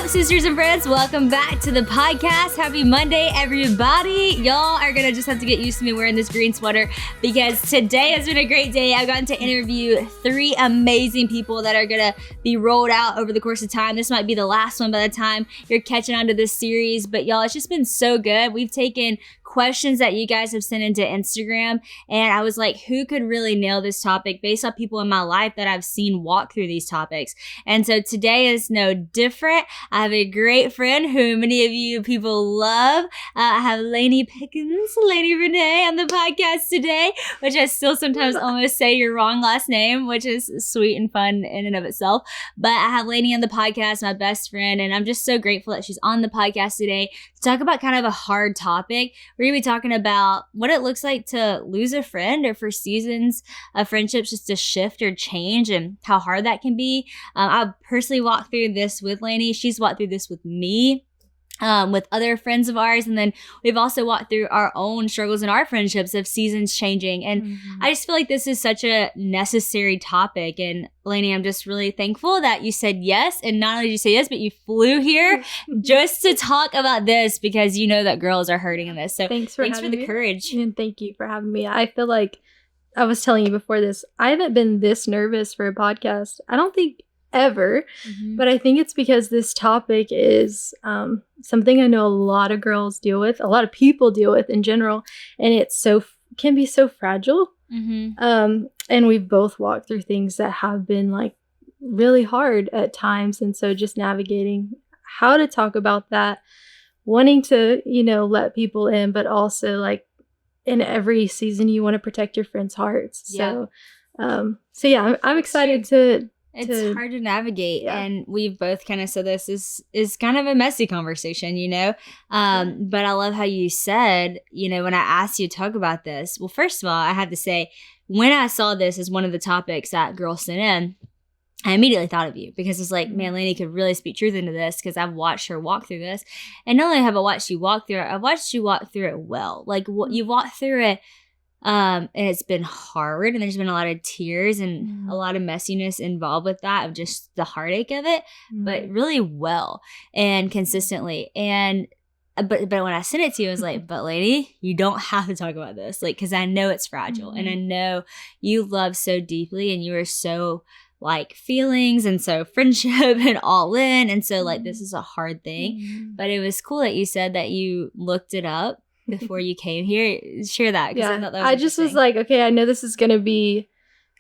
up, sisters and friends? Welcome back to the podcast. Happy Monday, everybody. Y'all are going to just have to get used to me wearing this green sweater because today has been a great day. I've gotten to interview 3 amazing people that are going to be rolled out over the course of time. This might be the last one by the time you're catching on to this series, but y'all, it's just been so good. We've taken questions that you guys have sent into Instagram, and I was like, who could really nail this topic based on people in my life that I've seen walk through these topics? And so today is no different. I have a great friend who many of you people love. I have Laney Laney Rene on the podcast today, which I still sometimes almost say your wrong last name, which is sweet and fun in and of itself. But I have Laney on the podcast, my best friend, and I'm just so grateful that she's on the podcast today to talk about kind of a hard topic. We're going to be talking about what it looks like to lose a friend or for seasons of friendships just to shift or change and how hard that can be. I've personally walked through this with Laney. She's walked through this with me. With other friends of ours, and then we've also walked through our own struggles in our friendships of seasons changing, and I just feel like this is such a necessary topic. And Laney, I'm just really thankful that you said yes, and not only did you say yes, but you flew here just to talk about this because you know that girls are hurting in this. So thanks for the courage, and thank you for having me. I feel like I was telling you before this, I haven't been this nervous for a podcast, I don't think ever, but I think it's because this topic is something I know a lot of girls deal with, a lot of people deal with in general, and it's can be so fragile. And we've both walked through things that have been like really hard at times, and so just navigating how to talk about that, wanting to let people in, but also like in every season you want to protect your friends' hearts. So yeah, I'm excited to. It's hard to navigate, and we've both kind of said this is kind of a messy conversation, but I love how you said, when I asked you to talk about this, well, first of all, I have to say, when I saw this as one of the topics that girls sent in, I immediately thought of you because it's like, man, Laney could really speak truth into this because I've watched her walk through this. And not only have I watched you walk through it, I've watched you walk through it well. Like, you walked through it. And it's been hard, and there's been a lot of tears and a lot of messiness involved with that, of just the heartache of it, but really well and consistently. And but when I sent it to you, I was like, but Laney, you don't have to talk about this, like, because I know it's fragile, and I know you love so deeply, and you are so like feelings and so friendship and all in, and so like this is a hard thing. But it was cool that you said that you looked it up before you came here. Share that. Yeah, I thought that was I just was like, okay, I know this is going to be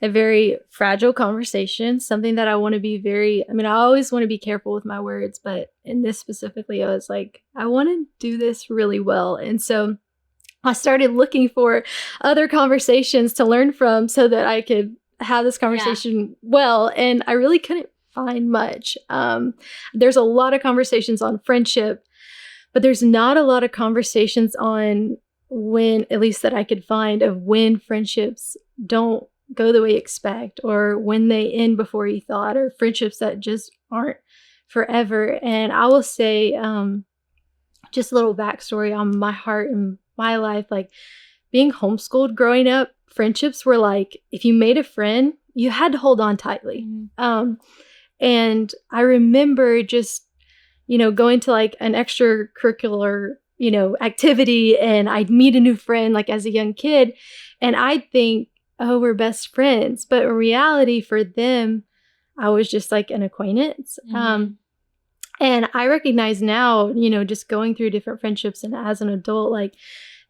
a very fragile conversation, something that I want to be I always want to be careful with my words, but in this specifically, I was like, I want to do this really well. And so I started looking for other conversations to learn from so that I could have this conversation well, and I really couldn't find much. There's a lot of conversations on friendship, but there's not a lot of conversations on when, at least that I could find, of when friendships don't go the way you expect, or when they end before you thought, or friendships that just aren't forever. And I will say, just a little backstory on my heart and my life, like being homeschooled growing up, friendships were like, if you made a friend, you had to hold on tightly. And I remember just going to like an extracurricular, activity, and I'd meet a new friend like as a young kid, and I'd think, oh, we're best friends. But in reality, for them, I was just like an acquaintance. And I recognize now, just going through different friendships and as an adult, like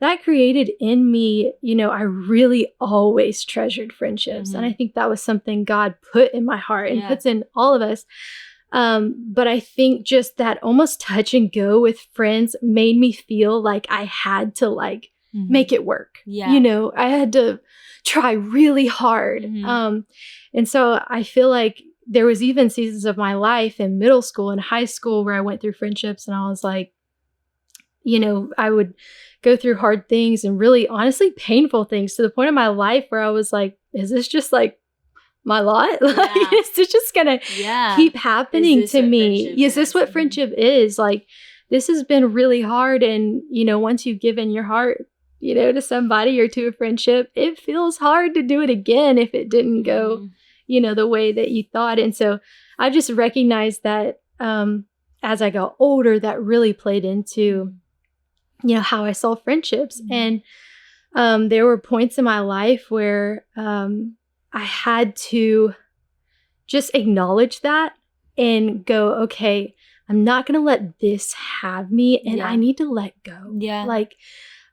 that created in me, I really always treasured friendships. And I think that was something God put in my heart and puts in all of us. But I think just that almost touch and go with friends made me feel like I had to like make it work. I had to try really hard. And so I feel like there was even seasons of my life in middle school and high school where I went through friendships, and I was like, I would go through hard things and really honestly painful things to the point of my life where I was like, is this just like my lot? Like, is this just gonna keep happening to me? Is this what friendship is? Like, this has been really hard. And, once you've given your heart, to somebody or to a friendship, it feels hard to do it again if it didn't go, the way that you thought. And so I just recognized that as I got older, that really played into, how I saw friendships. And there were points in my life where I had to just acknowledge that and go, okay, I'm not going to let this have me, and I need to let go. Yeah. Like,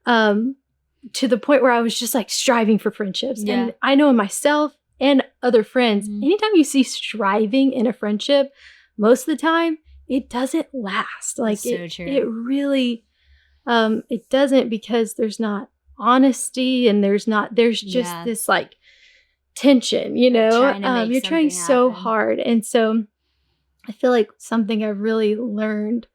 to the point where I was just like striving for friendships. Yeah. And I know in myself and other friends, anytime you see striving in a friendship, most of the time it doesn't last. Like it really, it doesn't, because there's not honesty, and there's just this like tension, you're trying so hard. And so I feel like something I've really learned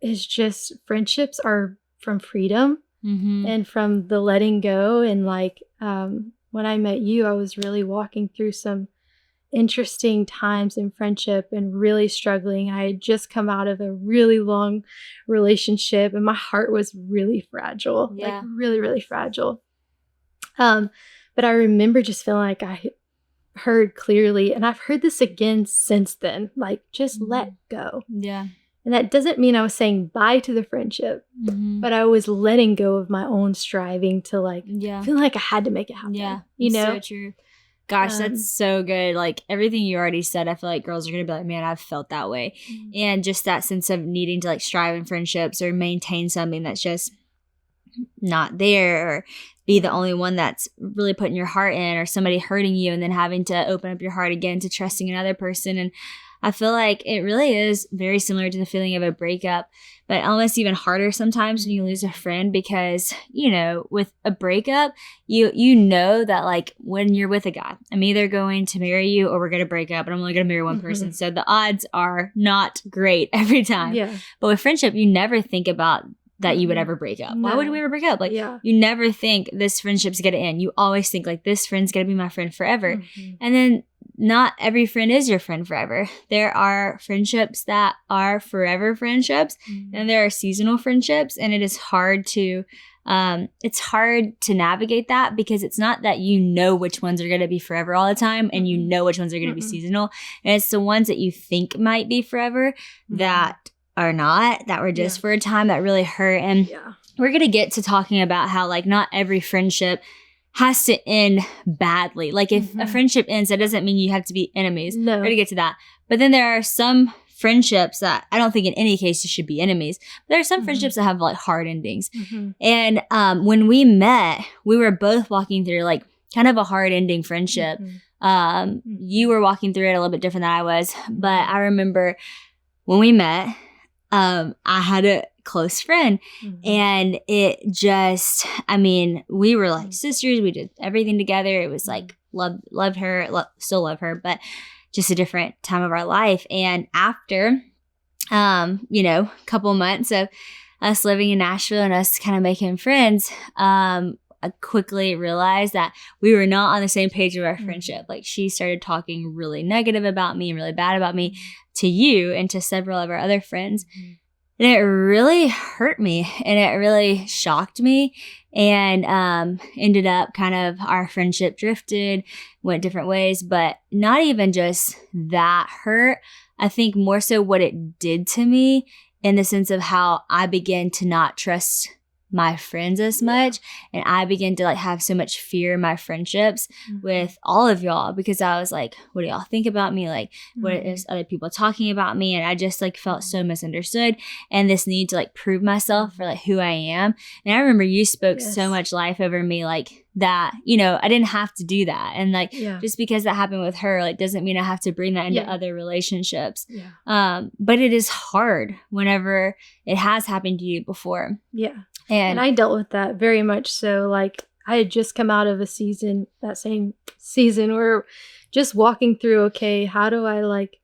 is just friendships are from freedom and from the letting go. And like when I met you, I was really walking through some interesting times in friendship and really struggling. I had just come out of a really long relationship, and my heart was really fragile, like really, really fragile. But I remember just feeling like I heard clearly, and I've heard this again since then, like just let go. Yeah. And that doesn't mean I was saying bye to the friendship, but I was letting go of my own striving to like feel like I had to make it happen. Yeah. So true. Gosh, that's so good. Like everything you already said, I feel like girls are going to be like, man, I've felt that way. And just that sense of needing to like strive in friendships or maintain something that's just not there, or be the only one that's really putting your heart in, or somebody hurting you and then having to open up your heart again to trusting another person. And I feel like it really is very similar to the feeling of a breakup, but almost even harder sometimes when you lose a friend, because, with a breakup, you know that like when you're with a guy, I'm either going to marry you or we're going to break up, and I'm only going to marry one person. So the odds are not great every time. Yeah. But with friendship, you never think about that you would ever break up. No. Why would we ever break up? Like, you never think this friendship's going to end. You always think like this friend's going to be my friend forever. And then not every friend is your friend forever. There are friendships that are forever friendships, and there are seasonal friendships, and it is hard to navigate that, because it's not that you know which ones are going to be forever all the time, and you know which ones are going to be seasonal, and it's the ones that you think might be forever that are not, that were just for a time, that really hurt. And we're going to get to talking about how like not every friendship has to end badly. Like if a friendship ends, that doesn't mean you have to be enemies. No. We're going to get to that. But then there are some friendships that I don't think in any case you should be enemies. But there are some friendships that have like hard endings. And when we met, we were both walking through like kind of a hard ending friendship. You were walking through it a little bit different than I was. But I remember when we met, I had a close friend, and it just, we were like sisters. We did everything together. It was like, loved her, still love her, but just a different time of our life. And after, a couple months of us living in Nashville and us kind of making friends, I quickly realized that we were not on the same page of our friendship. Like she started talking really negative about me and really bad about me to you and to several of our other friends. And it really hurt me, and it really shocked me, and ended up kind of our friendship drifted, went different ways. But not even just that hurt. I think more so what it did to me, in the sense of how I began to not trust my friends as much, and I began to like have so much fear in my friendships with all of y'all, because I was like, what do y'all think about me? Like, what is other people talking about me? And I just like felt so misunderstood, and this need to like prove myself for like who I am. And I remember you spoke so much life over me, like that, I didn't have to do that. And like, just because that happened with her, like doesn't mean I have to bring that into other relationships. But it is hard whenever it has happened to you before. And I dealt with that very much so. Like I had just come out of a season, that same season, where just walking through, okay, how do I like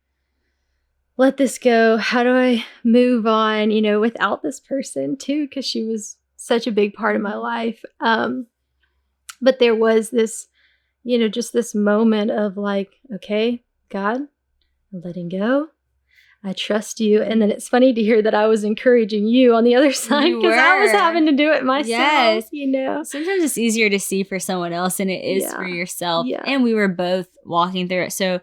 let this go? How do I move on, without this person too? Because she was such a big part of my life. But there was this, just this moment of like, okay, God, I'm letting go. I trust you. And then it's funny to hear that I was encouraging you on the other side, because I was having to do it myself, Sometimes it's easier to see for someone else than it is for yourself. And we were both walking through it. So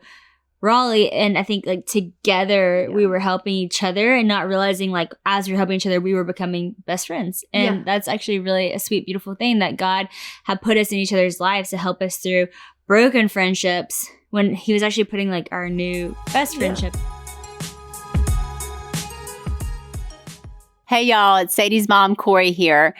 Raleigh, and I think like together we were helping each other and not realizing like as we were helping each other, we were becoming best friends. And that's actually really a sweet, beautiful thing that God had put us in each other's lives to help us through broken friendships when he was actually putting like our new best friendship. Hey y'all, it's Sadie's mom, Corey here.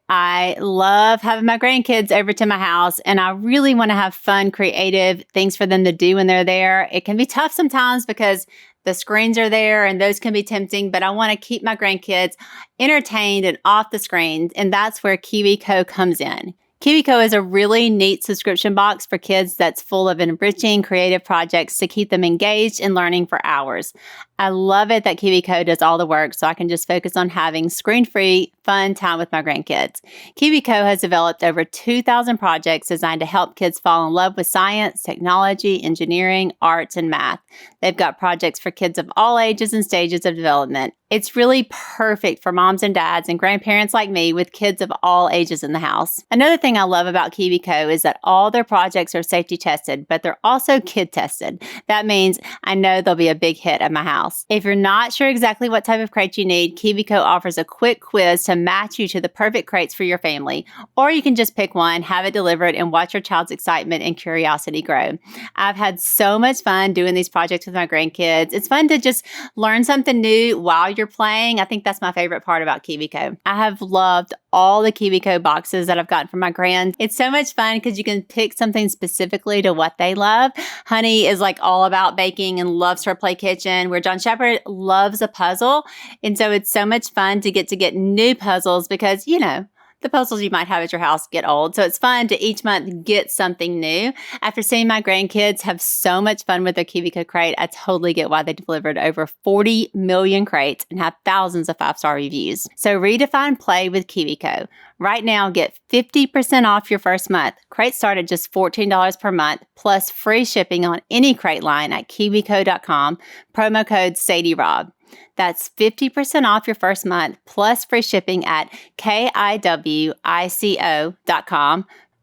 I love having my grandkids over to my house, and I really want to have fun, creative things for them to do when they're there. It can be tough sometimes because the screens are there and those can be tempting, but I want to keep my grandkids entertained and off the screens, and that's where KiwiCo comes in. KiwiCo is a really neat subscription box for kids that's full of enriching creative projects to keep them engaged and learning for hours. I love it that KiwiCo does all the work so I can just focus on having screen-free, fun time with my grandkids. KiwiCo has developed over 2,000 projects designed to help kids fall in love with science, technology, engineering, arts, and math. They've got projects for kids of all ages and stages of development. It's really perfect for moms and dads and grandparents like me with kids of all ages in the house. Another thing I love about KiwiCo is that all their projects are safety tested, but they're also kid tested. That means I know they'll be a big hit at my house. If you're not sure exactly what type of crate you need, KiwiCo offers a quick quiz to match you to the perfect crates for your family. Or you can just pick one, have it delivered, and watch your child's excitement and curiosity grow. I've had so much fun doing these projects with my grandkids. It's fun to just learn something new while you're playing. I think that's my favorite part about KiwiCo. I have loved all the KiwiCo boxes that I've gotten from my grands. It's so much fun because you can pick something specifically to what they love. Honey is like all about baking and loves her play kitchen, where John Shepherd loves a puzzle. And so it's so much fun to get new puzzles because, you know, the puzzles you might have at your house get old. So it's fun to each month get something new. After seeing my grandkids have so much fun with their KiwiCo crate, I totally get why they delivered over 40 million crates and have thousands of 5-star reviews. So redefine play with KiwiCo. Right now, get 50% off your first month. Crates start at just $14 per month, plus free shipping on any crate line at kiwico.com. Promo code SadieRob. That's 50% off your first month, plus free shipping at kiwico.com.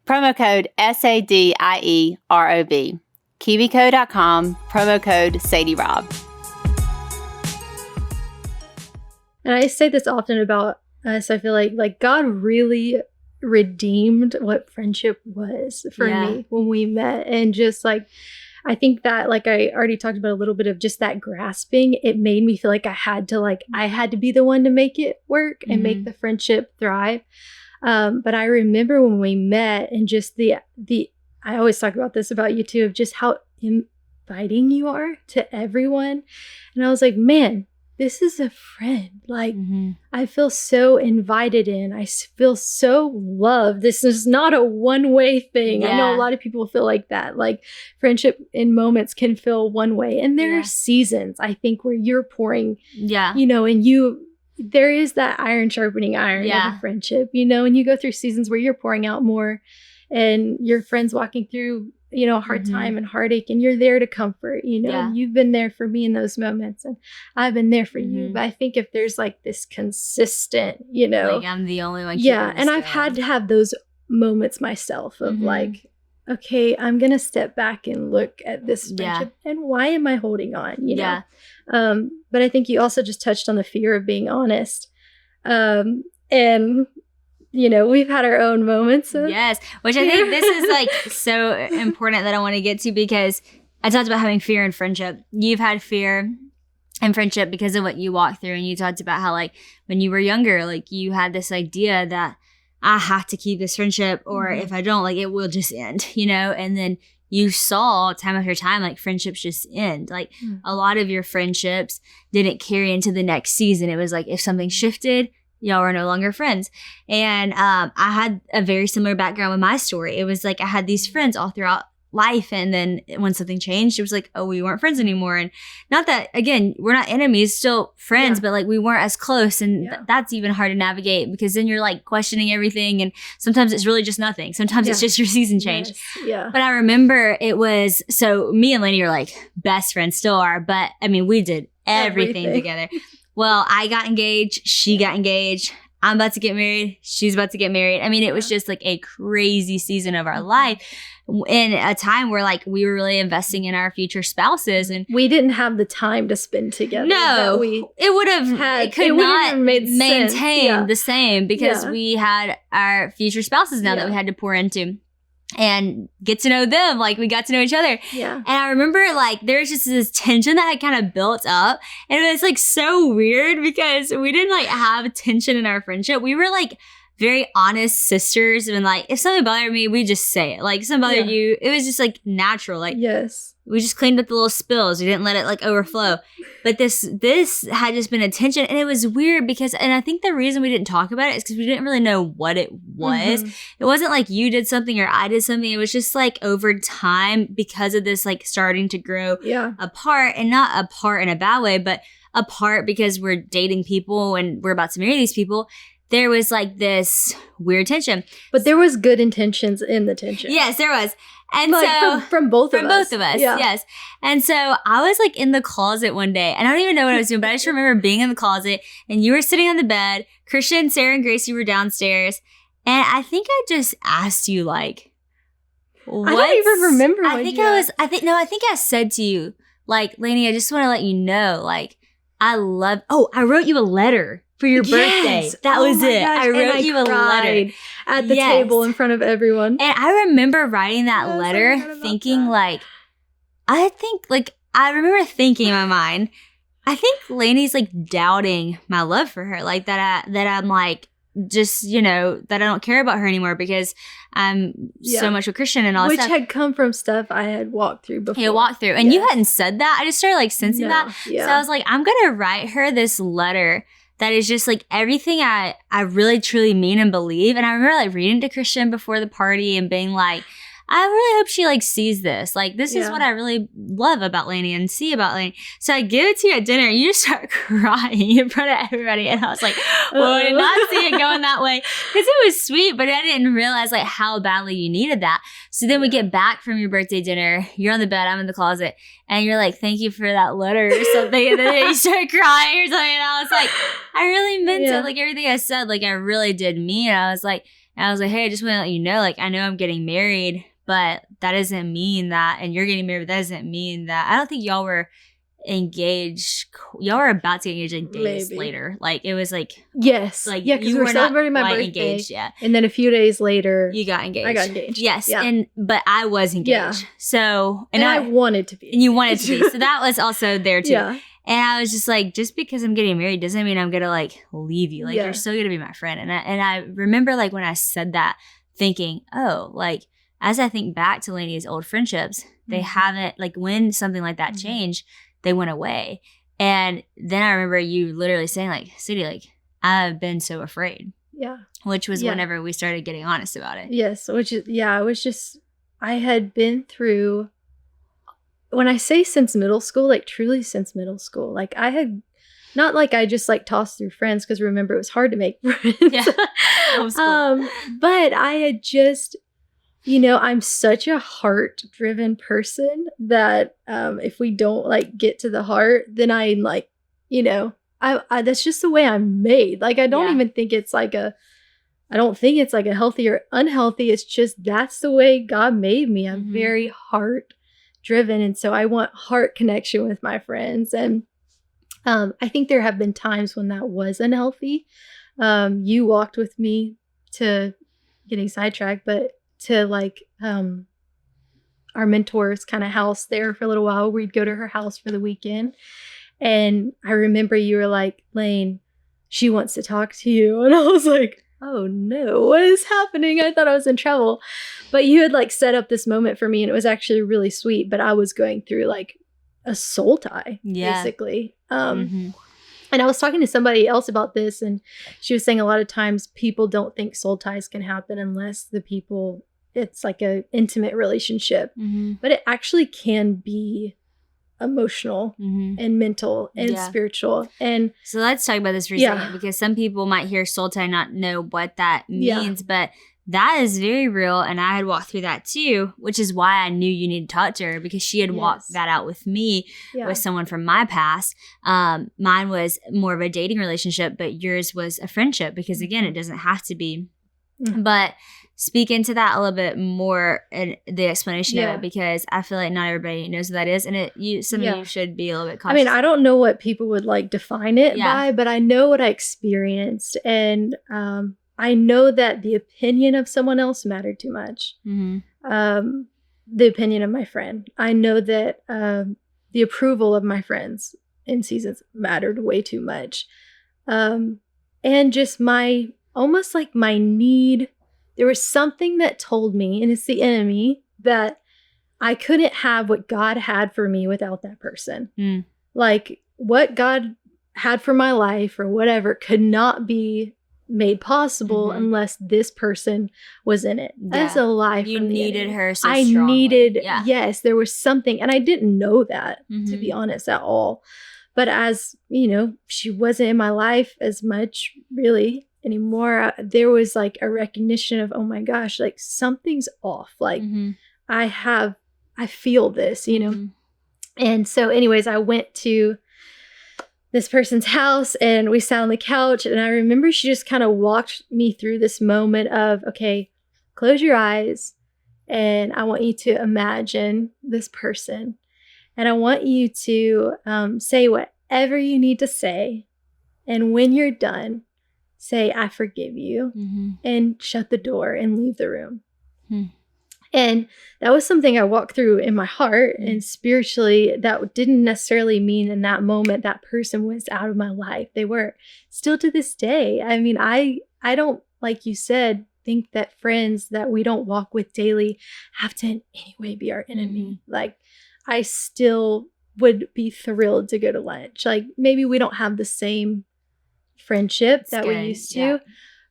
Promo code SADIEROB. Kiwico.com. Promo code SadieRob. And I say this often about us. I feel like God really redeemed what friendship was for me when we met. And just like, I think that, like I already talked about a little bit of just that grasping, it made me feel like I had to be the one to make it work and make the friendship thrive. But I remember when we met and just I always talk about this about you too, of just how inviting you are to everyone. And I was like, man, this is a friend. Like, I feel so invited in. I feel so loved. This is not a one-way thing. Yeah. I know a lot of people feel like that. Like, friendship in moments can feel one way. And there are seasons, I think, where you're pouring, you know, and there is that iron sharpening iron of a friendship, you know, and you go through seasons where you're pouring out more and your friend's walking through, you know, a hard time and heartache, and you're there to comfort, you know, you've been there for me in those moments and I've been there for you. But I think if there's like this consistent, you know, like I'm the only one. And I've had to have those moments myself of like, okay, I'm going to step back and look at this friendship and why am I holding on, you know? But I think you also just touched on the fear of being honest. And you know, we've had our own moments. Yes, which I think this is like so important that I want to get to, because I talked about having fear in friendship. You've had fear in friendship because of what you walked through. And you talked about how, like, when you were younger, like, you had this idea that I have to keep this friendship, or if I don't, like, it will just end, you know? And then you saw time after time, like, friendships just end. Like, a lot of your friendships didn't carry into the next season. It was like, if something shifted, y'all were no longer friends. And I had a very similar background with my story. It was like I had these friends all throughout life, and then when something changed, it was like, oh, we weren't friends anymore. And not that, again, we're not enemies, still friends, but like we weren't as close. And that's even hard to navigate, because then you're like questioning everything, and sometimes it's really just nothing. Sometimes it's just your season change. But I remember it was, so me and Laney are like best friends, still are, but I mean, we did everything together. Well, I got engaged. She got engaged. I'm about to get married. She's about to get married. I mean, it was just like a crazy season of our life in a time where like we were really investing in our future spouses, and we didn't have the time to spend together. No, it would have had, it could not maintain Yeah. the same because we had our future spouses now that we had to pour into and get to know them. Like we got to know each other. Yeah. And I remember like there was just this tension that had kind of built up, and it was like so weird because we didn't like have tension in our friendship. We were like very honest sisters, and like if something bothered me, we just say it. Like if something bothered you, it was just like natural. Like we just cleaned up the little spills. We didn't let it like overflow. But this had just been a tension, and it was weird because, and I think the reason we didn't talk about it is because we didn't really know what it was. It wasn't like you did something or I did something. It was just like over time because of this like starting to grow apart, and not apart in a bad way, but apart because we're dating people and we're about to marry these people. There was like this weird tension. But there was good intentions in the tension. Yes, there was. And like so from both of us. From both of us, yes. And so I was like in the closet one day, and I don't even know what I was doing, but I just remember being in the closet, and you were sitting on the bed. Christian, Sarah, and Gracie were downstairs. And I think I just asked you like, what? I don't even remember what I think I said to you, like, Laney, I just want to let you know, like, I wrote you a letter for your birthday. That was it. Gosh. I wrote you a letter at the table in front of everyone. And I remember writing that letter thinking like, I remember thinking in my mind, I think Laney's like doubting my love for her. Like that I'm like, just, you know, that I don't care about her anymore because I'm so much with Christian and all that stuff. Which had come from stuff I had walked through before. Yeah, walked through. And you hadn't said that. I just started like sensing that. Yeah. So I was like, I'm going to write her this letter that is just like everything I really truly mean and believe. And I remember like reading to Christian before the party and being like, I really hope she like sees this. Like this is what I really love about Laney and see about Laney. So I give it to you at dinner and you just start crying in front of everybody. And I was like, well, I did not see it going that way. Because it was sweet, but I didn't realize like how badly you needed that. So then we get back from your birthday dinner. You're on the bed, I'm in the closet. And you're like, thank you for that letter or something. And then you start crying or something. And I was like, I really meant it. Like everything I said, like I really did mean. I was like, hey, I just want to let you know, like I know I'm getting married, but that doesn't mean that, and you're getting married, but that doesn't mean that. I don't think y'all were engaged. Y'all were about to get engaged like days later. Like it was like because we were celebrating my birthday. Engaged, and then a few days later, you got engaged. I got engaged. Yes, but I was engaged. So and I wanted to be. And you wanted to be. So that was also there too. Yeah. And I was just like, just because I'm getting married doesn't mean I'm gonna like leave you. Like you're still gonna be my friend. And I remember like when I said that, thinking, oh, like. As I think back to Laney's old friendships, they haven't, like when something like that changed, they went away. And then I remember you literally saying like, Sadie, like, I've been so afraid. Yeah. Which was whenever we started getting honest about it. Yes. Which is, it was just, I had been through, when I say since middle school, like truly since middle school, like I had, not like I just like tossed through friends because remember it was hard to make friends. Yeah. But I had just, you know, I'm such a heart-driven person that if we don't like get to the heart, then I'm like, you know, I that's just the way I'm made. Like I don't even think it's like I don't think it's like a healthy or unhealthy. It's just that's the way God made me. I'm very heart-driven, and so I want heart connection with my friends. And I think there have been times when that was unhealthy. You walked with me to getting sidetracked, but to like our mentor's kind of house there for a little while. We'd go to her house for the weekend. And I remember you were like, Lane, she wants to talk to you. And I was like, oh no, what is happening? I thought I was in trouble. But you had like set up this moment for me, and it was actually really sweet. But I was going through like a soul tie, basically. And I was talking to somebody else about this, and she was saying a lot of times people don't think soul ties can happen unless the people, it's like a intimate relationship. But it actually can be emotional and mental and spiritual. And so let's talk about this for a second, because some people might hear soul tie not know what that means, but that is very real. And I had walked through that too, which is why I knew you needed to talk to her, because she had walked that out with me with someone from my past. Mine was more of a dating relationship, but yours was a friendship, because again, it doesn't have to be. But speak into that a little bit more in the explanation of it, because I feel like not everybody knows what that is, and you should be a little bit cautious. I mean, I don't know what people would like define it by, but I know what I experienced, and I know that the opinion of someone else mattered too much. The opinion of my friend. I know that the approval of my friends in seasons mattered way too much, and just almost like my need. There was something that told me, and it's the enemy, that I couldn't have what God had for me without that person. Like what God had for my life or whatever could not be made possible unless this person was in it. That's a lie. You needed her so I strongly. needed, yes, there was something, and I didn't know that, to be honest, at all. But as, she wasn't in my life as much, really, anymore, there was like a recognition of, oh my gosh, like something's off. Like I feel this, And so anyways, I went to this person's house and we sat on the couch, and I remember she just kind of walked me through this moment of, okay, close your eyes and I want you to imagine this person, and I want you to say whatever you need to say, and when you're done, say, I forgive you, and shut the door and leave the room. And that was something I walked through in my heart, and spiritually, that didn't necessarily mean in that moment that person was out of my life. They were still to this day. I mean, I don't, like you said, think that friends that we don't walk with daily have to in any way be our enemy. Like, I still would be thrilled to go to lunch. Like, maybe we don't have the same friendship that we used to.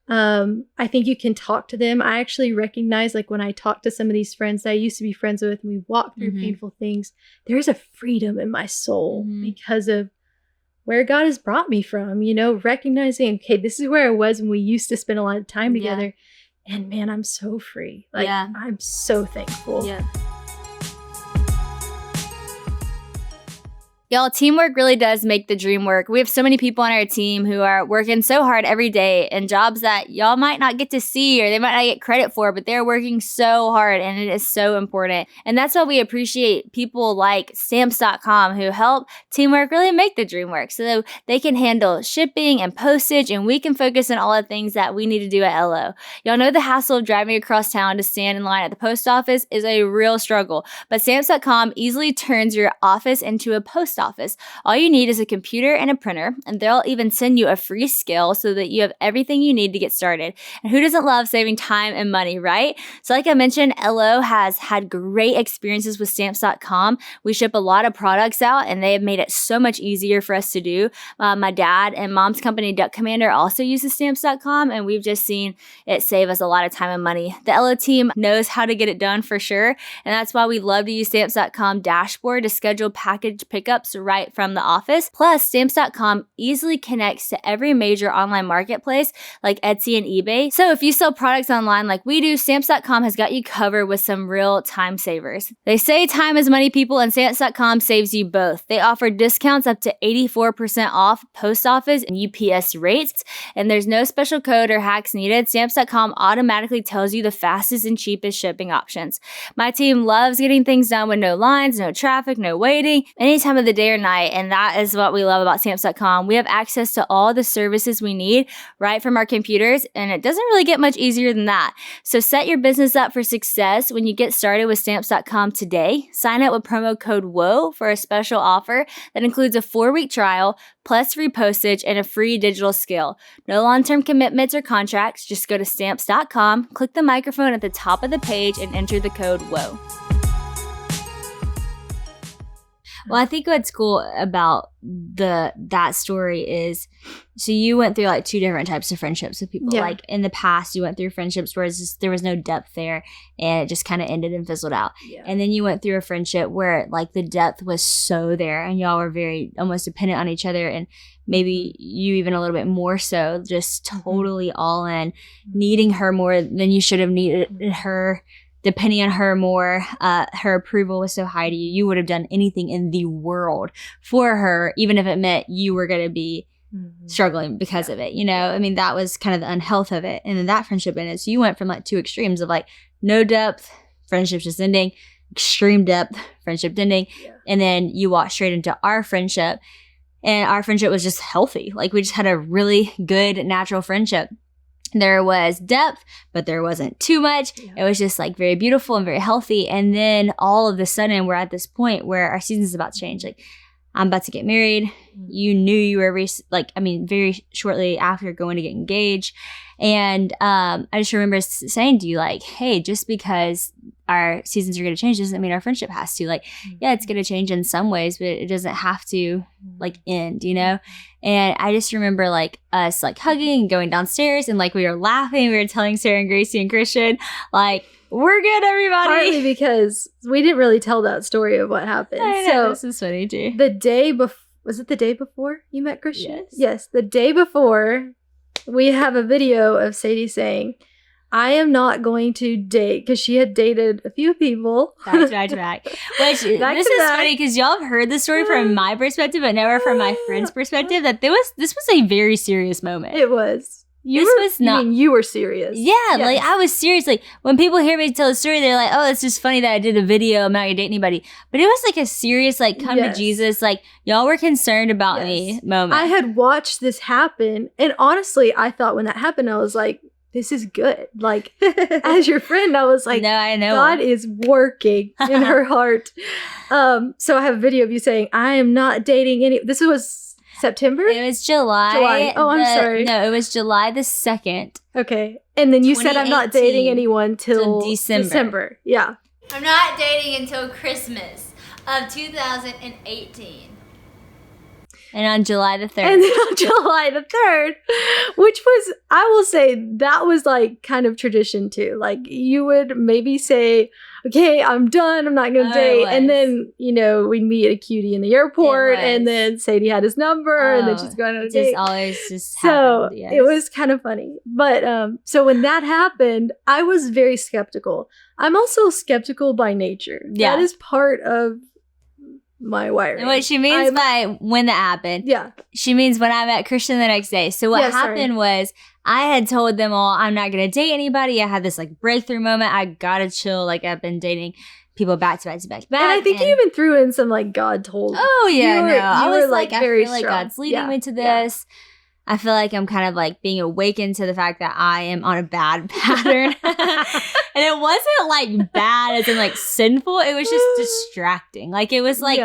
I think you can talk to them. I actually recognize, like, when I talk to some of these friends that I used to be friends with, and we walk through painful things, there's a freedom in my soul because of where God has brought me from, recognizing, okay, this is where I was when we used to spend a lot of time together. And man, I'm so free. Like, I'm so thankful. Y'all, teamwork really does make the dream work. We have so many people on our team who are working so hard every day in jobs that y'all might not get to see or they might not get credit for, but they're working so hard, and it is so important. And that's why we appreciate people like Stamps.com who help teamwork really make the dream work, so that they can handle shipping and postage, and we can focus on all the things that we need to do at LO. Y'all know the hassle of driving across town to stand in line at the post office is a real struggle, but Stamps.com easily turns your office into a post office. All you need is a computer and a printer, and they'll even send you a free scale so that you have everything you need to get started. And who doesn't love saving time and money, right? So like I mentioned, LO has had great experiences with Stamps.com. We ship a lot of products out, and they have made it so much easier for us to do. My dad and mom's company, Duck Commander, also uses Stamps.com, and we've just seen it save us a lot of time and money. The LO team knows how to get it done for sure, and that's why we love to use Stamps.com dashboard to schedule package pickups right from the office. Plus, Stamps.com easily connects to every major online marketplace like Etsy and eBay. So if you sell products online like we do, Stamps.com has got you covered with some real time savers. They say time is money, people, and Stamps.com saves you both. They offer discounts up to 84% off post office and UPS rates, and there's no special code or hacks needed. Stamps.com automatically tells you the fastest and cheapest shipping options. My team loves getting things done with no lines, no traffic, no waiting, any time of the day or night, and that is what we love about Stamps.com. We have access to all the services we need right from our computers, and it doesn't really get much easier than that. So set your business up for success when you get started with Stamps.com today. Sign up with promo code WHOA for a special offer that includes a 4-week trial, plus free postage and a free digital scale. No long-term commitments or contracts. Just go to Stamps.com, click the microphone at the top of the page, and enter the code WHOA. Well, I think what's cool about that story is, so you went through like two different types of friendships with people. Yeah. Like in the past, you went through friendships where there was no depth there, and it just kind of ended and fizzled out. Yeah. And then you went through a friendship where like the depth was so there, and y'all were very almost dependent on each other, and maybe you even a little bit more so, just totally all in, needing her more than you should have needed her. Depending on her more, her approval was so high to you. You would have done anything in the world for her, even if it meant you were going to be struggling because of it. You know, I mean, that was kind of the unhealth of it. And then that friendship ended. So you went from like two extremes of like no depth, friendship just ending, extreme depth, friendship ending. Yeah. And then you walked straight into our friendship. And our friendship was just healthy. Like we just had a really good natural friendship. There was depth, but there wasn't too much. Yeah. It was just like very beautiful and very healthy. And then all of a sudden we're at this point where our season's about to change. Like I'm about to get married. You knew you were very shortly after going to get engaged. And I just remember saying to you like, hey, just because our seasons are going to change doesn't mean our friendship has to. Like, yeah, it's going to change in some ways, but it doesn't have to like end, you know? And I just remember like us like hugging and going downstairs and like we were laughing. We were telling Sarah and Gracie and Christian, like, we're good, everybody. Partly because we didn't really tell that story of what happened. I know, this is funny too. The day before, was it the day before you met Christian? Yes. Yes, the day before, we have a video of Sadie saying, I am not going to date, because she had dated a few people. Back to back. Which, this is funny because y'all have heard the story from my perspective, but never from my friend's perspective, that this was a very serious moment. It was. You were serious. Yeah, yes. Like I was serious. Like when people hear me tell a story, they're like, oh, it's just funny that I did a video. I'm not gonna date anybody. But it was like a serious, like, come to Jesus. Like y'all were concerned about me moment. I had watched this happen. And honestly, I thought when that happened, I was like, this is good. Like, as your friend, I was like, no, I know. God is working in her heart. So I have a video of you saying, I am not dating any. This was September? It was July. Oh, I'm sorry. No, it was July the 2nd. Okay. And then you said I'm not dating anyone till December. Yeah. I'm not dating until Christmas of 2018. And on July the 3rd. And then on July the 3rd, which was, I will say, that was like kind of tradition too. Like you would maybe say, okay, I'm done. I'm not going to date. And then, you know, we'd meet a cutie in the airport and then Sadie had his number and then she's going on a date. Just happened, so it was kind of funny. But so when that happened, I was very skeptical. I'm also skeptical by nature. Yeah. That is part of my wiring. And what she means by when that happened, she means when I met Christian the next day. So what happened was I had told them all I'm not going to date anybody. I had this like breakthrough moment. I got to chill. Like I've been dating people back to back to back to back. And I think you even threw in some like God told. Oh yeah, I was like, I very feel like God's leading me to this. Yeah. I feel like I'm kind of like being awakened to the fact that I am on a bad pattern. And it wasn't like bad as in like sinful. It was just distracting. Like it was like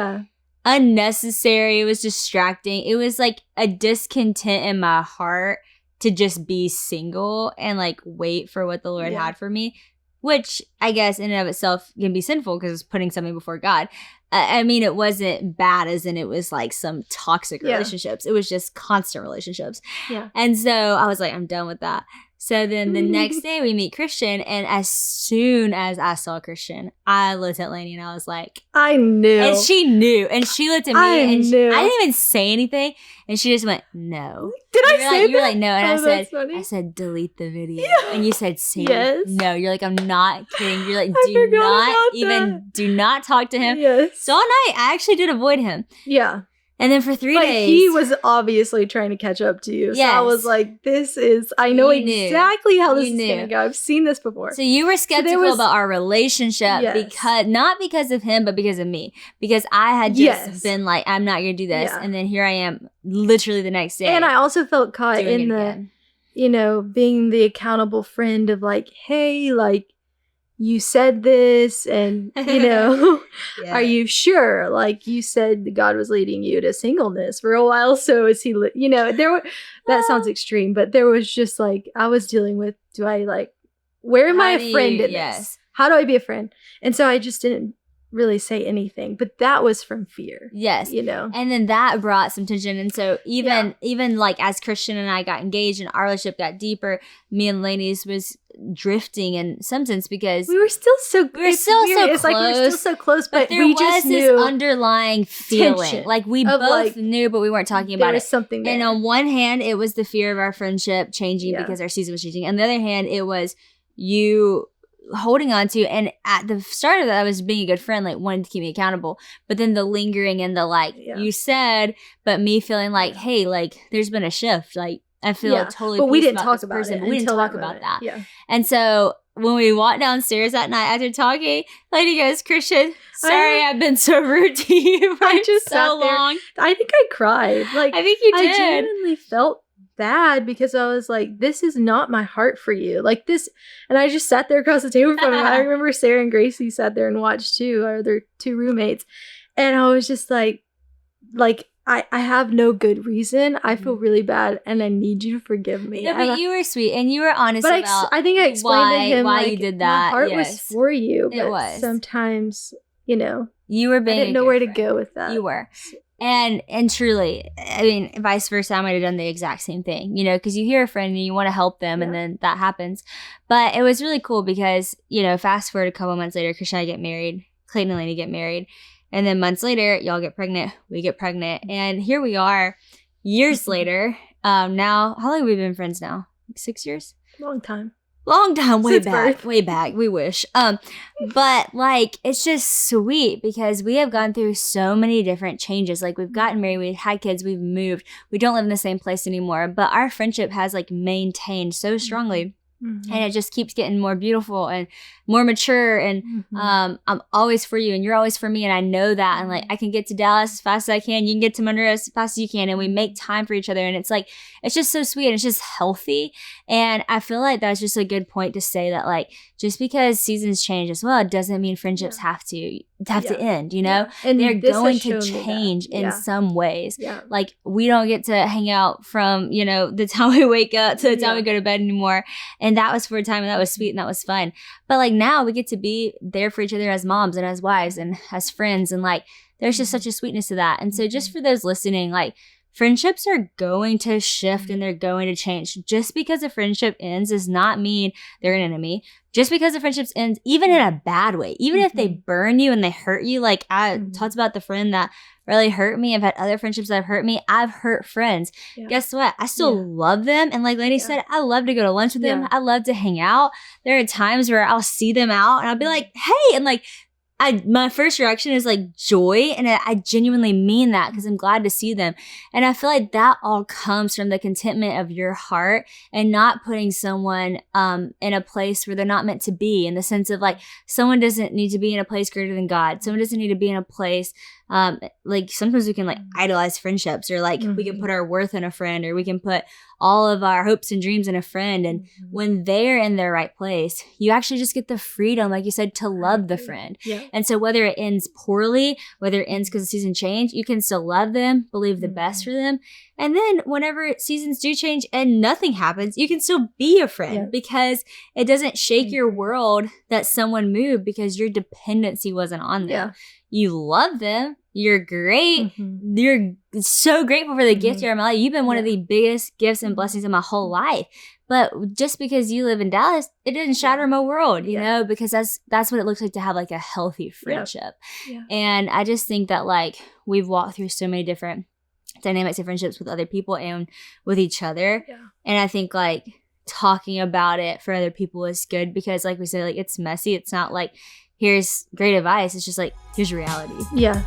unnecessary. It was distracting. It was like a discontent in my heart to just be single and like wait for what the Lord had for me, which I guess in and of itself can be sinful because it's putting something before God. I mean, it wasn't bad as in it was like some toxic relationships. It was just constant relationships. Yeah. And so I was like, I'm done with that. So then the next day we meet Christian, and as soon as I saw Christian, I looked at Laney and I was like, I knew. And she knew. And she looked at me I didn't even say anything. And she just went, no. Did I say that? You were like, no. And I said, delete the video. Yeah. And you said, Sadie, no. You're like, I'm not kidding. You're like, do not talk to him. Yes. So all night, I actually did avoid him. Yeah. And then for 3 days. He was obviously trying to catch up to you. Yes. So I was like, I know exactly how this is going to go. I've seen this before. So you were skeptical about our relationship not because of him, but because of me. Because I had just been like, I'm not going to do this. Yeah. And then here I am literally the next day. And I also felt caught in the, you know, being the accountable friend of like, hey, like, you said this and, you know, are you sure? Like you said God was leading you to singleness for a while. So is he, you know, that sounds extreme, but there was just like, I was dealing with, where am I a friend in this? How do I be a friend? And so I just didn't really say anything, but that was from fear. Yes. You know? And then that brought some tension. And so even like as Christian and I got engaged and our relationship got deeper, me and Laney's was drifting in some sense because we were still so close. Like we were still so close, but there we was just this knew underlying feeling. tension Like we of, both like, knew, but we weren't talking there about was it. something there. And on one hand, it was the fear of our friendship changing Yeah. because our season was changing. On the other hand, it was you holding on to, and at the start of that, I was being a good friend, like wanting to keep me accountable. But then the lingering and the like, you said, but me feeling like, hey, like there's been a shift. Like I feel totally. But we didn't about talk this about person, it. But we didn't talk that about that. Yeah. And so when we walked downstairs that night after talking, Lady goes, Christian, sorry I've been so rude to you for so long. I think I cried. Like I think you did. I genuinely felt bad because I was like, this is not my heart for you. Like this, and I just sat there across the table from him. I remember Sarah and Gracie sat there and watched too, our other two roommates. And I was just like I have no good reason. I feel really bad and I need you to forgive me. No, but you were sweet and you were honest about I think I explained to him why like, you did that. My heart was for you, but it was. Sometimes, you were being I didn't know where to go with that. You were. And truly, I mean, vice versa, I might have done the exact same thing, because you hear a friend and you want to help them and then that happens. But it was really cool because, fast forward a couple months later, Christian and I get married, Clayton and Laney get married. And then months later, y'all get pregnant, we get pregnant. And here we are years later. Now, how long have we been friends now? Like 6 years? Long time, way back. We wish. But like, it's just sweet because we have gone through so many different changes. Like we've gotten married, we've had kids, we've moved. We don't live in the same place anymore, but our friendship has like maintained so strongly. Mm-hmm. And it just keeps getting more beautiful and more mature. And I'm always for you and you're always for me. And I know that. And like, I can get to Dallas as fast as I can. You can get to Monroe as fast as you can. And we make time for each other. And it's like, it's just so sweet. And it's just healthy. And I feel like that's just a good point to say that like, just because seasons change as well, it doesn't mean friendships have to end, And they're going to change in some ways. Yeah. Like we don't get to hang out from, the time we wake up to the time we go to bed anymore. And that was for a time and that was sweet and that was fun. But like now we get to be there for each other as moms and as wives and as friends. And like, there's just such a sweetness to that. And so just for those listening, like friendships are going to shift and they're going to change. Just because a friendship ends does not mean they're an enemy. Just because a friendship ends, even in a bad way, even if they burn you and they hurt you, like I talked about the friend that really hurt me. I've had other friendships that have hurt me. I've hurt friends. Yeah. Guess what? I still love them. And like Laney said, I love to go to lunch with them. I love to hang out. There are times where I'll see them out and I'll be like, hey, and like, my first reaction is like joy. And I genuinely mean that because I'm glad to see them. And I feel like that all comes from the contentment of your heart and not putting someone in a place where they're not meant to be, in the sense of like someone doesn't need to be in a place greater than God. Someone doesn't need to be in a place like sometimes we can like idolize friendships or like we can put our worth in a friend or we can put all of our hopes and dreams in a friend. And when they're in their right place, you actually just get the freedom, like you said, to love the friend. Yeah. And so whether it ends poorly, whether it ends because the season changed, you can still love them, believe the best for them. And then whenever seasons do change and nothing happens, you can still be a friend because it doesn't shake your world that someone moved because your dependency wasn't on them. Yeah. You love them. You're great. You're so grateful for the gift you're in my life. You've been one of the biggest gifts and blessings in my whole life. But just because you live in Dallas, it didn't shatter my world, you know, because that's what it looks like to have like a healthy friendship. Yeah. And I just think that like we've walked through so many different dynamics of friendships with other people and with each other. Yeah. And I think like talking about it for other people is good because like we said, like it's messy. It's not like here's great advice. It's just like, here's reality. Yeah.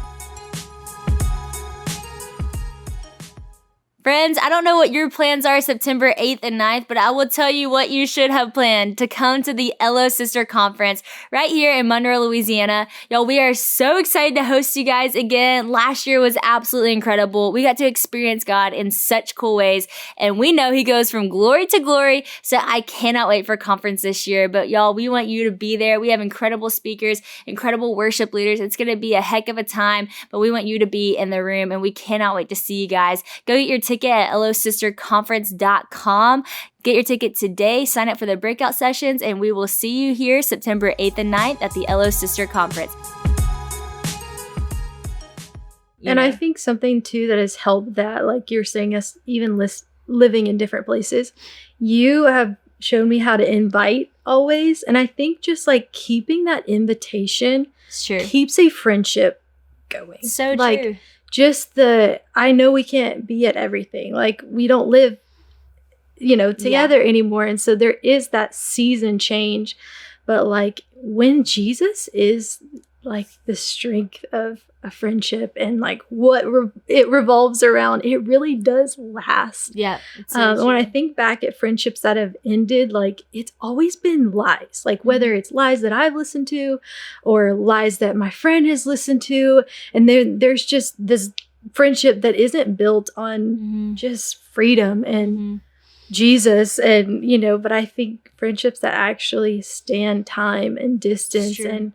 Friends, I don't know what your plans are September 8th and 9th, but I will tell you what you should have planned: to come to the LO Sister Conference right here in Monroe, Louisiana. Y'all, we are so excited to host you guys again. Last year was absolutely incredible. We got to experience God in such cool ways, and we know He goes from glory to glory, so I cannot wait for conference this year. But y'all, we want you to be there. We have incredible speakers, incredible worship leaders. It's going to be a heck of a time, but we want you to be in the room, and we cannot wait to see you guys. Go get your ticket at losisterconference.com. Get your ticket today, sign up for the breakout sessions, and we will see you here September 8th and 9th at the LO Sister Conference. And I think something too that has helped that, like you're saying, us even living in different places, you have shown me how to invite always. And I think just like keeping that invitation keeps a friendship going. So like, true. Just I know we can't be at everything. Like we don't live, together anymore. And so there is that season change. But like when Jesus is like the strength of a friendship and like what it revolves around, it really does last. Yeah. When I think back at friendships that have ended, like it's always been lies, like whether it's lies that I've listened to or lies that my friend has listened to. And there's just this friendship that isn't built on just freedom and Jesus and, but I think friendships that actually stand time and distance and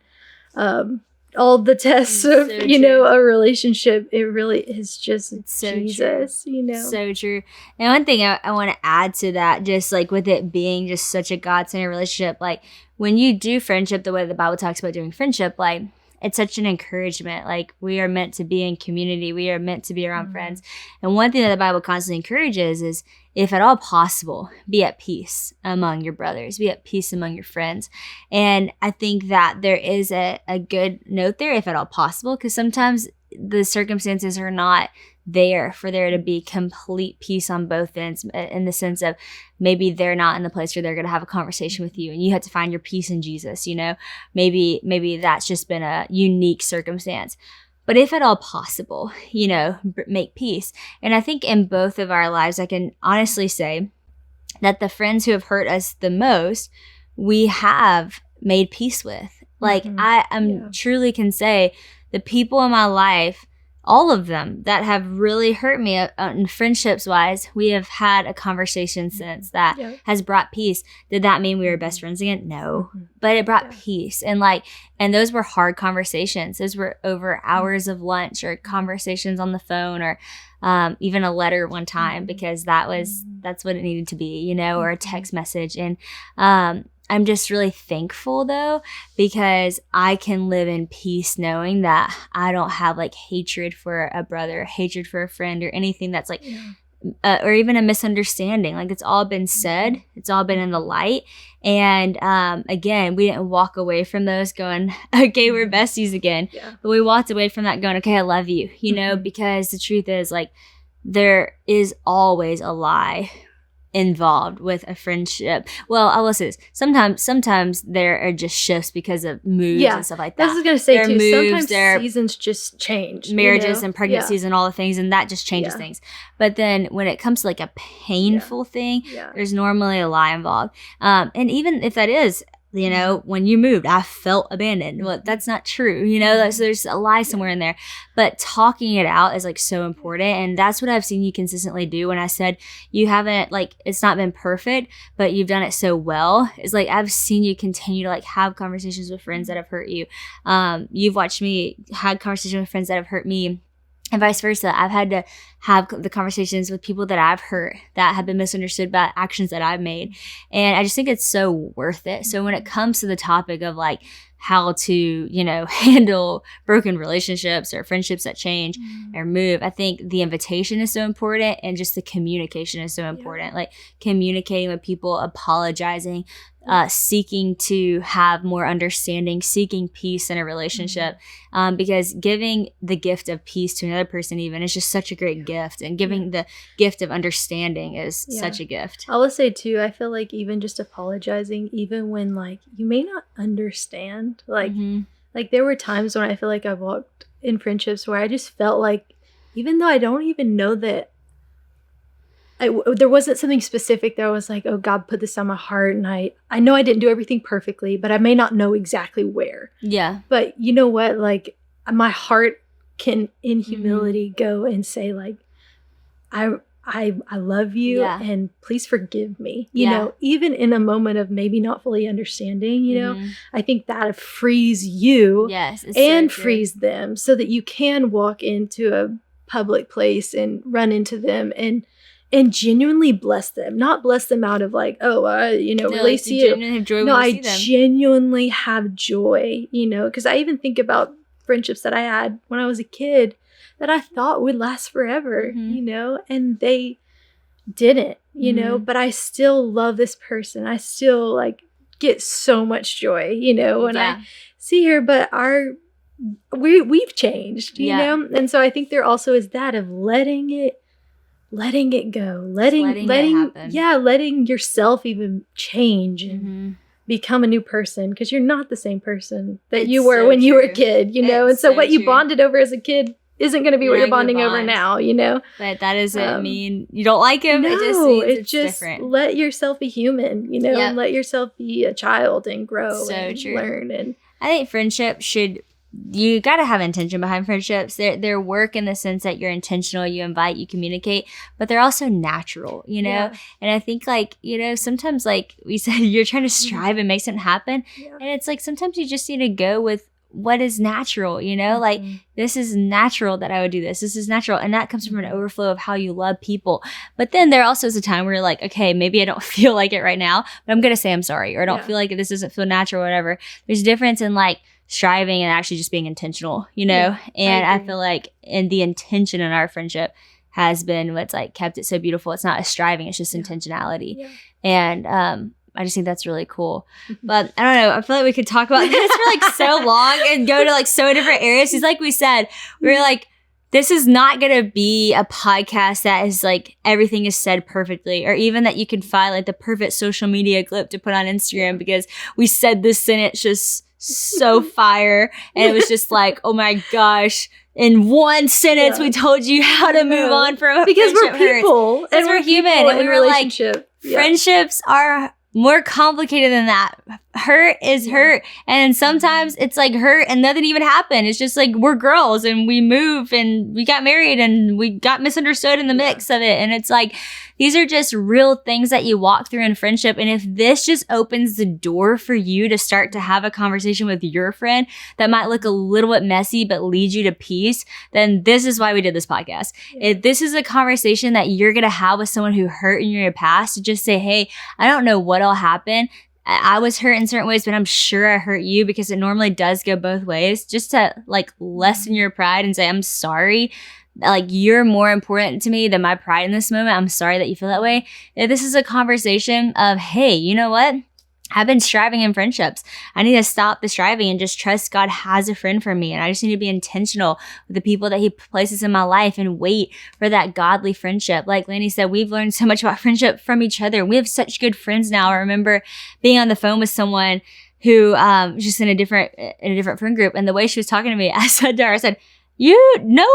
all the tests of, a relationship, it really is just Jesus, So true. And one thing I want to add to that, just like with it being just such a God-centered relationship, like when you do friendship the way the Bible talks about doing friendship, like it's such an encouragement. Like we are meant to be in community. We are meant to be around friends. And one thing that the Bible constantly encourages is, if at all possible, be at peace among your brothers, be at peace among your friends. And I think that there is a good note there, if at all possible, because sometimes the circumstances are not there for there to be complete peace on both ends, in the sense of maybe they're not in the place where they're going to have a conversation with you and you have to find your peace in Jesus, maybe that's just been a unique circumstance. But if at all possible, make peace. And I think in both of our lives, I can honestly say that the friends who have hurt us the most, we have made peace with. Like I truly can say the people in my life, all of them that have really hurt me in friendships wise, we have had a conversation since that has brought peace. Did that mean we were best friends again? No, but it brought peace. And those were hard conversations. Those were over hours of lunch or conversations on the phone or even a letter one time, because that's what it needed to be, or a text message. And I'm just really thankful though, because I can live in peace knowing that I don't have like hatred for a brother, hatred for a friend, or anything that's like, or even a misunderstanding. Like it's all been said, it's all been in the light. And again, we didn't walk away from those going, okay, we're besties again. But we walked away from that going, okay, I love you, because the truth is like, there is always a lie involved with a friendship. Well, I will say this. Sometimes there are just shifts because of moods and stuff like that. I was going to say too, sometimes seasons just change. Marriages and pregnancies and all the things, and that just changes things. But then when it comes to like a painful thing, there's normally a lie involved. And even if that is, when you moved, I felt abandoned. Well, that's not true, so there's a lie somewhere in there. But talking it out is like so important. And that's what I've seen you consistently do. When I said you haven't, like, it's not been perfect, but you've done it so well, it's like I've seen you continue to like have conversations with friends that have hurt you. You've watched me had conversations with friends that have hurt me. And vice versa. I've had to have the conversations with people that I've hurt, that have been misunderstood by actions that I've made. And I just think it's so worth it. So when it comes to the topic of like how to, handle broken relationships or friendships that change or move, I think the invitation is so important, and just the communication is so important. Like communicating with people, apologizing, seeking to have more understanding, seeking peace in a relationship, because giving the gift of peace to another person even is just such a great gift, and giving the gift of understanding is such a gift. I will say too, I feel like even just apologizing, even when like you may not understand, like like there were times when I feel like I've walked in friendships where I just felt like, even though I don't even know that there wasn't something specific there, I was like, oh, God put this on my heart, and I know I didn't do everything perfectly, but I may not know exactly where. Yeah. But you know what? Like my heart can, in humility, go and say like, I love you, and please forgive me. You know, even in a moment of maybe not fully understanding, you know, I think that frees you and frees them, so that you can walk into a public place and run into them and genuinely bless them. Not bless them out of like, release you. I genuinely have joy, because I even think about friendships that I had when I was a kid that I thought would last forever, you know, and they didn't, you know, but I still love this person. I still like get so much joy, you know, when I see her, but we've changed, you know? And so I think there also is that of letting it go, letting yourself even change and become a new person, because you're not the same person that you were when you were a kid, you know? And so what you bonded over as a kid isn't going to be what you're bonding over now, you know? But that doesn't mean you don't like him. No, it just means it's it's just different. let yourself be human, you know, and let yourself be a child and grow and learn. And I think friendship you got to have intention behind friendships. They're work in the sense that you're intentional, you invite, you communicate, but they're also natural, you know? Yeah. And I think like, you know, sometimes like we said, you're trying to strive and make something happen. Yeah. And it's like, sometimes you just need to go with what is natural, you know, like this is natural that I would do this. This is natural. And that comes from an overflow of how you love people. But then there also is a time where you're like, okay, maybe I don't feel like it right now, but I'm going to say I'm sorry, or I don't feel like this doesn't feel natural or whatever. There's a difference in like striving and actually just being intentional, you know? And I feel like in the intention in our friendship has been what's like kept it so beautiful. It's not a striving, it's just intentionality. Yeah. And, I just think that's really cool. But I don't know. I feel like we could talk about this for like so long and go to like so different areas. Because like we said, we're like, this is not going to be a podcast that is like everything is said perfectly, or even that you can find like the perfect social media clip to put on Instagram because we said this sentence just so fire. And it was just like, oh my gosh. In one sentence, we told you how to move on from a because friendship. We're people. Because we're human. And we were like, friendships are more complicated than that. Hurt is hurt. And sometimes it's like hurt and nothing even happened. It's just like we're girls and we move and we got married and we got misunderstood in the mix of it. And it's like, these are just real things that you walk through in friendship. And if this just opens the door for you to start to have a conversation with your friend that might look a little bit messy but lead you to peace, then this is why we did this podcast. If this is a conversation that you're going to have with someone who hurt in your past, to just say, hey, I don't know what all happened. I was hurt in certain ways, but I'm sure I hurt you, because it normally does go both ways. Just to like lessen your pride and say, I'm sorry. Like, you're more important to me than my pride in this moment. I'm sorry that you feel that way. If this is a conversation of, hey, you know what? I've been striving in friendships. I need to stop the striving and just trust God has a friend for me. And I just need to be intentional with the people that he places in my life and wait for that godly friendship. Like Laney said, we've learned so much about friendship from each other. We have such good friends now. I remember being on the phone with someone who was just in a different friend group. And the way she was talking to me, I said to her, I said, not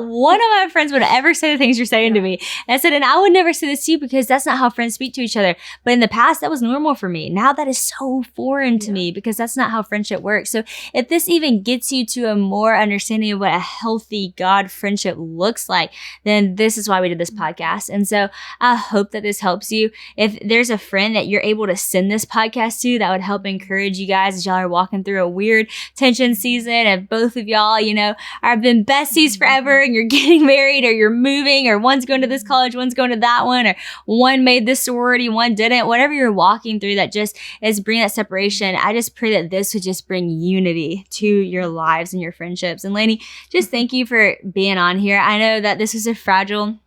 one of my friends would ever say the things you're saying to me. And I said, and I would never say this to you because that's not how friends speak to each other. But in the past, that was normal for me. Now that is so foreign to me because that's not how friendship works. So if this even gets you to a more understanding of what a healthy God friendship looks like, then this is why we did this podcast. And so I hope that this helps you. If there's a friend that you're able to send this podcast to, that would help encourage you guys as y'all are walking through a weird tension season. And both of y'all, you know, have been besties forever and you're getting married or you're moving or one's going to this college, one's going to that one, or one made this sorority, one didn't, whatever you're walking through that just is bringing that separation. I just pray that this would just bring unity to your lives and your friendships. And Laney, just thank you for being on here. I know that this was a fragile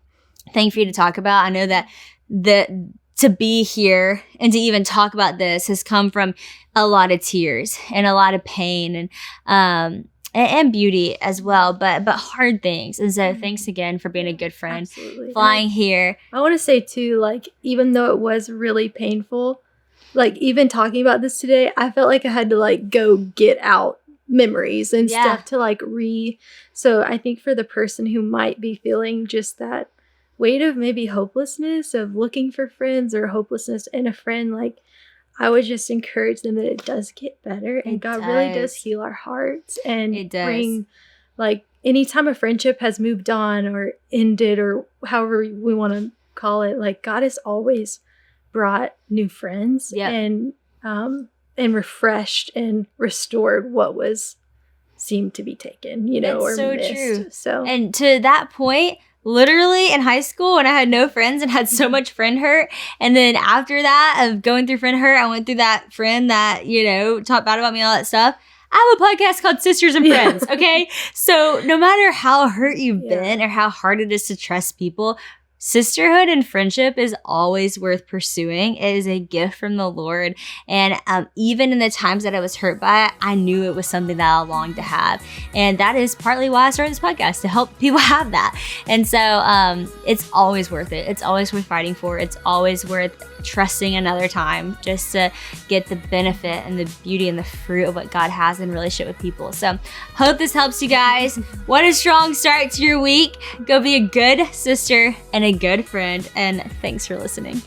thing for you to talk about. I know that to be here and to even talk about this has come from a lot of tears and a lot of pain and beauty as well, but hard things. And so thanks again for being a good friend. Absolutely. Flying here. I want to say too, like, even though it was really painful, like even talking about this today, I felt like I had to like go get out memories and stuff to like so I think for the person who might be feeling just that weight of maybe hopelessness of looking for friends or hopelessness in a friend, like, I would just encourage them that it does get better and God really does heal our hearts and bring, like, anytime a friendship has moved on or ended or however we want to call it, like, God has always brought new friends and refreshed and restored what seemed to be taken, you know, it's or so missed. True. So, and to that point, literally in high school when I had no friends and had so much friend hurt. And then after that of going through friend hurt, I went through that friend that, you know, talked bad about me, all that stuff. I have a podcast called Sisters and Friends, okay? So no matter how hurt you've been or how hard it is to trust people, sisterhood and friendship is always worth pursuing. It is a gift from the Lord. And even in the times that I was hurt by it, I knew it was something that I longed to have. And that is partly why I started this podcast, to help people have that. And so it's always worth it. It's always worth fighting for. It's always worth trusting another time just to get the benefit and the beauty and the fruit of what God has in relationship with people. So hope this helps you guys. What a strong start to your week. Go be a good sister and a good friend. And thanks for listening.